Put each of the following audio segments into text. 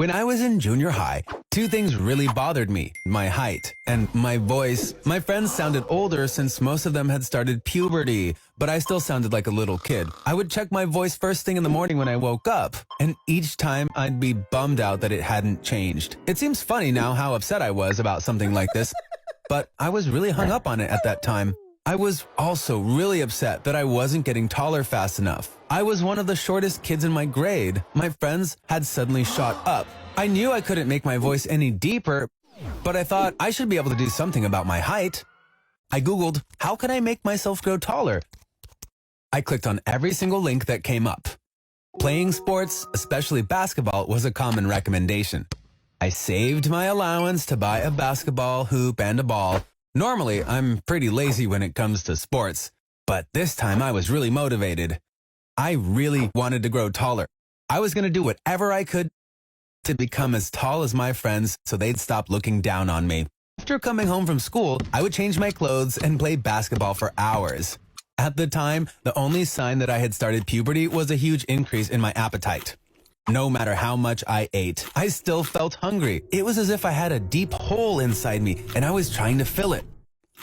When I was in junior high, two things really bothered me, my height and my voice. My friends sounded older since most of them had started puberty, but I still sounded like a little kid. I would check my voice first thing in the morning when I woke up, and each time I'd be bummed out that it hadn't changed. It seems funny now how upset I was about something like this, but I was really hung up on it at that time. I was also really upset that I wasn't getting taller fast enough. I was one of the shortest kids in my grade. My friends had suddenly shot up. I knew I couldn't make my voice any deeper, but I thought I should be able to do something about my height. I Googled, how can I make myself grow taller? I clicked on every single link that came up. Playing sports, especially basketball, was a common recommendation. I saved my allowance to buy a basketball hoop and a ball. Normally, I'm pretty lazy when it comes to sports, but this time I was really motivated. I really wanted to grow taller. I was going to do whatever I could to become as tall as my friends so they'd stop looking down on me. After coming home from school, I would change my clothes and play basketball for hours. At the time, the only sign that I had started puberty was a huge increase in my appetite. No matter how much I ate, I still felt hungry. It was as if I had a deep hole inside me, and I was trying to fill it.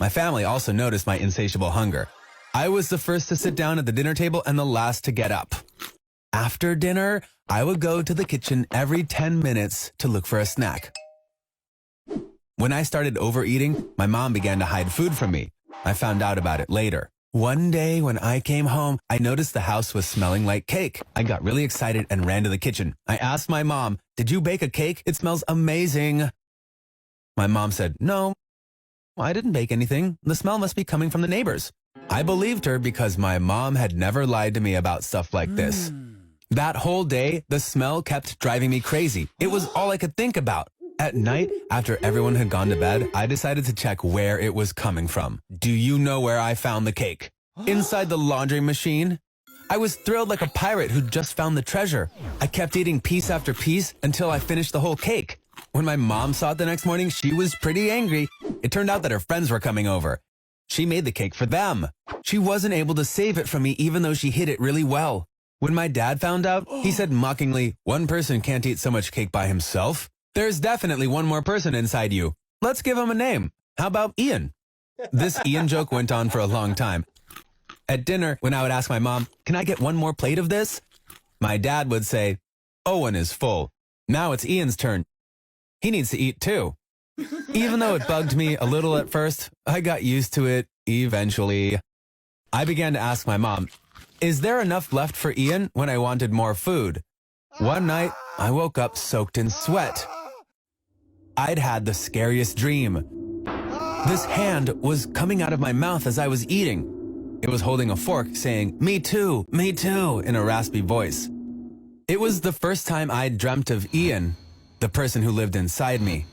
My family also noticed my insatiable hunger. I was the first to sit down at the dinner table and the last to get up. After dinner, I would go to the kitchen every 10 minutes to look for a snack. When I started overeating, my mom began to hide food from me. I found out about it later. One day when I came home, I noticed the house was smelling like cake. I got really excited and ran to the kitchen. I asked my mom, "Did you bake a cake? It smells amazing." My mom said, "No, I didn't bake anything. The smell must be coming from the neighbors." I believed her because my mom had never lied to me about stuff like this. That whole day, the smell kept driving me crazy. It was all I could think about. At night, after everyone had gone to bed, I decided to check where it was coming from. Do you know where I found the cake? Inside the laundry machine. I was thrilled like a pirate who just found the treasure. I kept eating piece after piece until I finished the whole cake. When my mom saw it the next morning, she was pretty angry. It turned out that her friends were coming over. She made the cake for them. She wasn't able to save it from me even though she hid it really well. When my dad found out, he said mockingly, "One person can't eat so much cake by himself. There's definitely one more person inside you. Let's give him a name. How about Ian?" This Ian joke went on for a long time. At dinner, when I would ask my mom, "Can I get one more plate of this?" my dad would say, "Owen is full. Now it's Ian's turn. He needs to eat too." Even though it bugged me a little at first, I got used to it eventually. I began to ask my mom, "Is there enough left for Ian?" when I wanted more food. One night, I woke up soaked in sweat. I'd had the scariest dream. This hand was coming out of my mouth as I was eating. It was holding a fork saying, me too," in a raspy voice. It was the first time I'd dreamt of Ian, the person who lived inside me.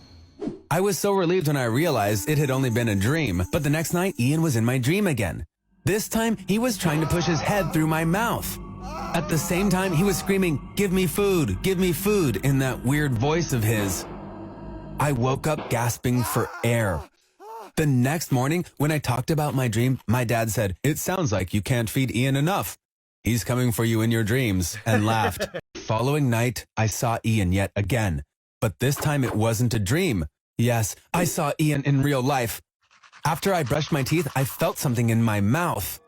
I was so relieved when I realized it had only been a dream, but the next night Ian was in my dream again. This time, he was trying to push his head through my mouth. At the same time, he was screaming, give me food," in that weird voice of his. I woke up gasping for air. The next morning, when I talked about my dream, my dad said, "It sounds like you can't feed Ian enough. He's coming for you in your dreams," and laughed. Following night, I saw Ian yet again, but this time it wasn't a dream. Yes, I saw Ian in real life. After I brushed my teeth, I felt something in my mouth.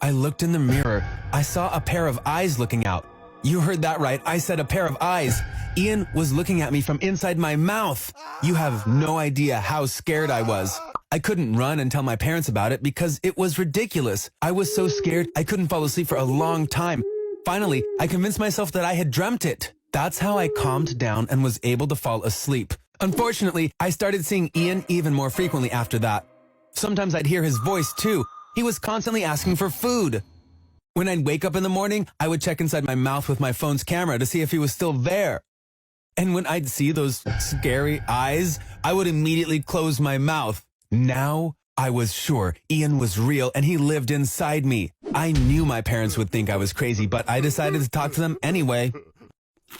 I looked in the mirror. I saw a pair of eyes looking out. You heard that right. I said a pair of eyes. Ian was looking at me from inside my mouth. You have no idea how scared I was. I couldn't run and tell my parents about it because it was ridiculous. I was so scared I couldn't fall asleep for a long time. Finally, I convinced myself that I had dreamt it. That's how I calmed down and was able to fall asleep. Unfortunately, I started seeing Ian even more frequently after that. Sometimes I'd hear his voice too. He was constantly asking for food. When I'd wake up in the morning, I would check inside my mouth with my phone's camera to see if he was still there. And when I'd see those scary eyes, I would immediately close my mouth. Now, I was sure Ian was real and he lived inside me. I knew my parents would think I was crazy, but I decided to talk to them anyway.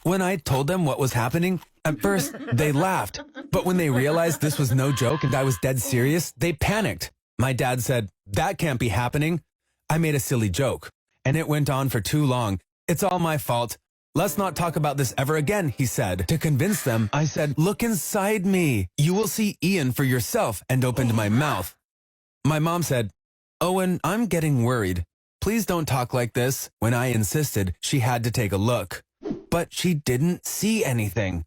When I told them what was happening, at first they laughed. But when they realized this was no joke and I was dead serious, they panicked. My dad said, "That can't be happening." I made a silly joke, and it went on for too long. "It's all my fault. Let's not talk about this ever again, he said. To convince them, I said, look inside me. You will see Ian for yourself, and opened my mouth. My mom said, Owen, I'm getting worried. Please don't talk like this. When I insisted, she had to take a look. But she didn't see anything.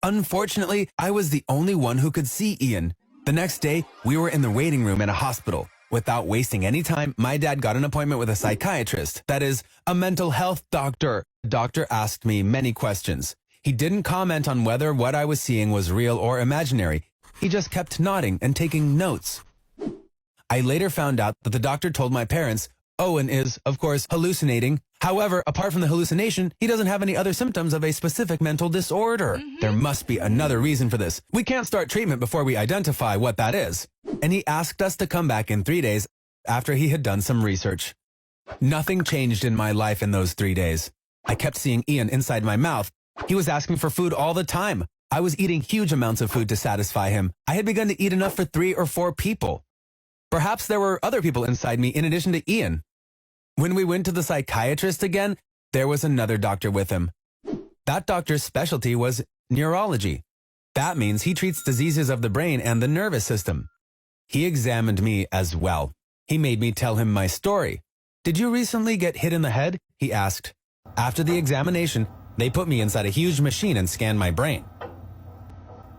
Unfortunately, I was the only one who could see Ian. The next day, we were in the waiting room at a hospital. Without wasting any time, my dad got an appointment with a psychiatrist, that is, a mental health doctor. The doctor asked me many questions. He didn't comment on whether what I was seeing was real or imaginary. He just kept nodding and taking notes. I later found out that the doctor told my parents, Owen is, of course, hallucinating. However, apart from the hallucination, he doesn't have any other symptoms of a specific mental disorder. There must be another reason for this. We can't start treatment before we identify what that is. And he asked us to come back in 3 days after he had done some research. Nothing changed in my life in those 3 days. I kept seeing Ian inside my mouth. He was asking for food all the time. I was eating huge amounts of food to satisfy him. I had begun to eat enough for 3 or 4 people. Perhaps there were other people inside me in addition to Ian. When we went to the psychiatrist again, there was another doctor with him. That doctor's specialty was neurology. That means he treats diseases of the brain and the nervous system. He examined me as well. He made me tell him my story. Did you recently get hit in the head? He asked. After the examination, they put me inside a huge machine and scanned my brain.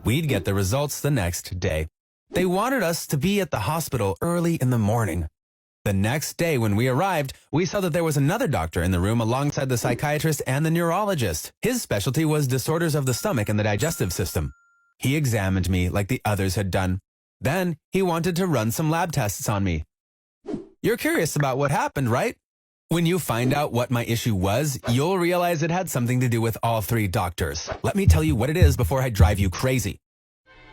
We'd get the results the next day. They wanted us to be at the hospital early in the morning. The next day when we arrived, we saw that there was another doctor in the room alongside the psychiatrist and the neurologist. His specialty was disorders of the stomach and the digestive system. He examined me like the others had done. Then he wanted to run some lab tests on me. You're curious about what happened, right? When you find out what my issue was, you'll realize it had something to do with all 3 doctors. Let me tell you what it is before I drive you crazy.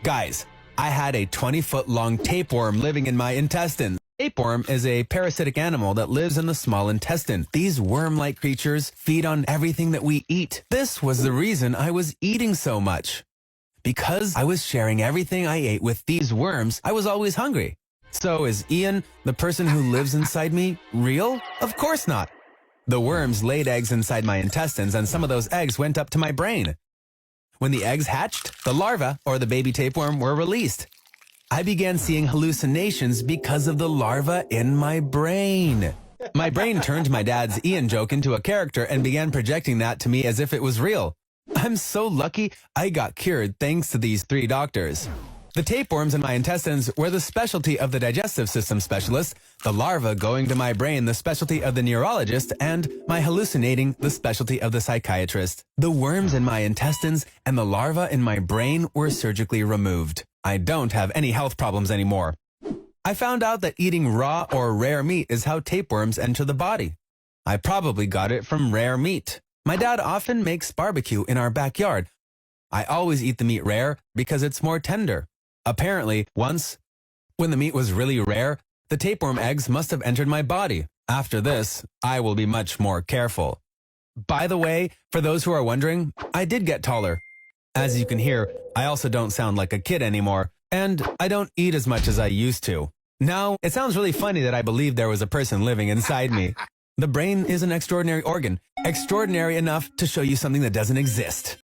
Guys, I had a 20-foot-long tapeworm living in my intestines. Tapeworm is a parasitic animal that lives in the small intestine. These worm-like creatures feed on everything that we eat. This was the reason I was eating so much. Because I was sharing everything I ate with these worms, I was always hungry. So is Ian, the person who lives inside me, real? Of course not. The worms laid eggs inside my intestines, and some of those eggs went up to my brain. When the eggs hatched, the larvae, or the baby tapeworm, were released. I began seeing hallucinations because of the larva in my brain. My brain turned my dad's Ian joke into a character and began projecting that to me as if it was real. I'm so lucky I got cured thanks to these 3 doctors. The tapeworms in my intestines were the specialty of the digestive system specialist, the larva going to my brain the specialty of the neurologist, and my hallucinating the specialty of the psychiatrist. The worms in my intestines and the larva in my brain were surgically removed. I don't have any health problems anymore. I found out that eating raw or rare meat is how tapeworms enter the body. I probably got it from rare meat. My dad often makes barbecue in our backyard. I always eat the meat rare because it's more tender. Apparently, once, when the meat was really rare, the tapeworm eggs must have entered my body. After this, I will be much more careful. By the way, for those who are wondering, I did get taller. As you can hear, I also don't sound like a kid anymore, and I don't eat as much as I used to. Now, it sounds really funny that I believed there was a person living inside me. The brain is an extraordinary organ, extraordinary enough to show you something that doesn't exist.